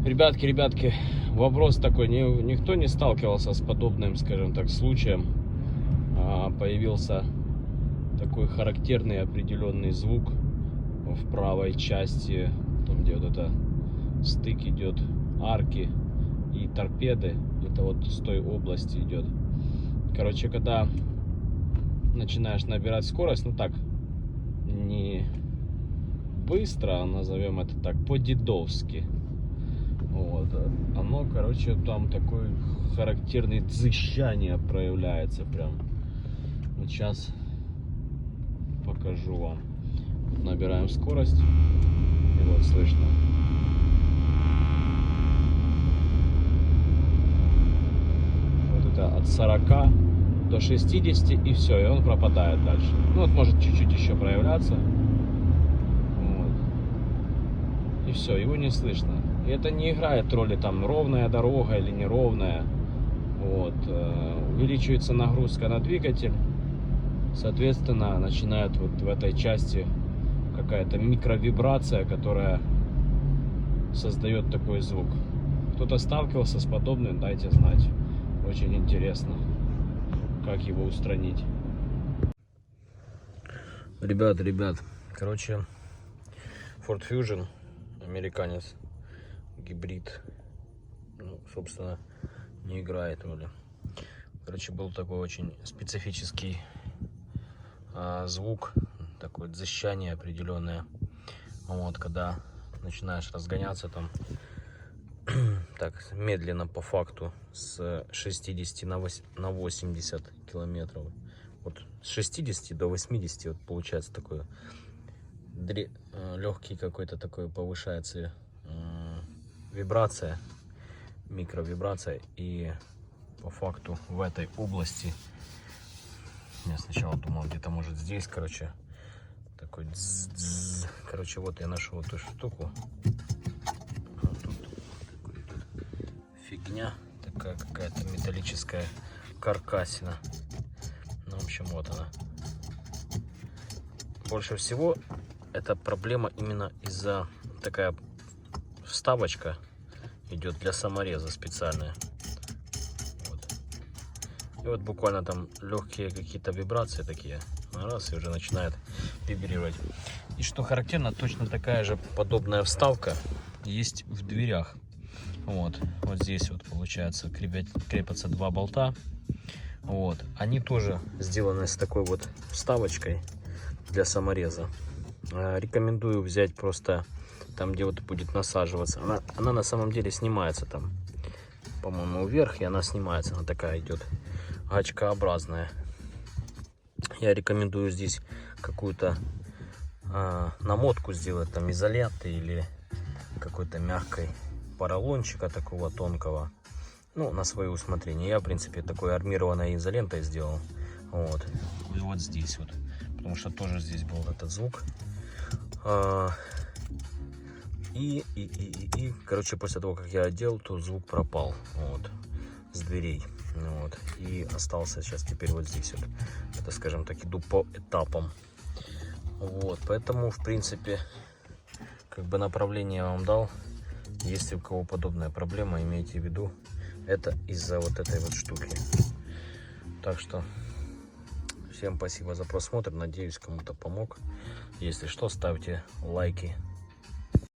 Ребятки, вопрос такой, никто не сталкивался с подобным, скажем так, случаем. Появился такой характерный определенный звук в правой части, там где вот это стык идет арки и торпеды, это вот с той области идет. Короче, когда начинаешь набирать скорость, ну так, не быстро, назовем это так, по-дедовски. Вот. Оно, короче, там такой характерный дзыщание проявляется прям. Вот сейчас покажу вам. Вот набираем скорость. И вот слышно. Вот это от 40 до 60 и все, и он пропадает дальше. Ну вот может чуть-чуть еще проявляться. Вот. И все, его не слышно. И это не играет роли, там ровная дорога или неровная. Вот. Увеличивается нагрузка на двигатель. Соответственно, начинает вот в этой части какая-то микровибрация, которая создает такой звук. Кто-то сталкивался с подобным, дайте знать. Очень интересно, как его устранить. Ребят, короче, Ford Fusion, американец, гибрид, ну, собственно, не играет роли. Короче, был такой очень специфический звук, такое дзыщание определенное. Вот, когда начинаешь разгоняться там так медленно по факту с 60 на 80 километров. Вот с 60 до 80 вот получается такое легкий какой-то такой повышается вибрация, микровибрация, и по факту в этой области я сначала думал где-то может здесь, короче, такой дзз-дзз. Короче, вот я нашел эту штуку. Вот тут фигня такая какая-то металлическая каркасина. Ну, в общем, вот она. Больше всего эта проблема именно из-за такая вставочка идет для самореза специальная. Вот. И вот буквально там легкие какие-то вибрации такие. Раз, и уже начинает вибрировать. И что характерно, точно такая же подобная вставка есть в дверях. Вот здесь вот получается крепятся два болта. Вот. Они тоже сделаны с такой вот вставочкой для самореза. Рекомендую взять просто там, где вот будет насаживаться. Она на самом деле снимается там, по-моему, вверх, и она снимается. Она такая идет гачкообразная. Я рекомендую здесь какую-то намотку сделать, там изоленты или какой-то мягкой поролончика такого тонкого. Ну, на свое усмотрение. Я, в принципе, такой армированной изолентой сделал. Вот. И вот здесь вот. Потому что тоже здесь был этот звук. Короче, после того, как я одел, то звук пропал. Вот. С дверей. Вот. И остался сейчас теперь вот здесь вот. Это, скажем так, иду по этапам. Вот. Поэтому, в принципе, как бы направление я вам дал. Если у кого подобная проблема, имейте в виду, это из-за вот этой вот штуки. Так что всем спасибо за просмотр. Надеюсь, кому-то помог. Если что, ставьте лайки.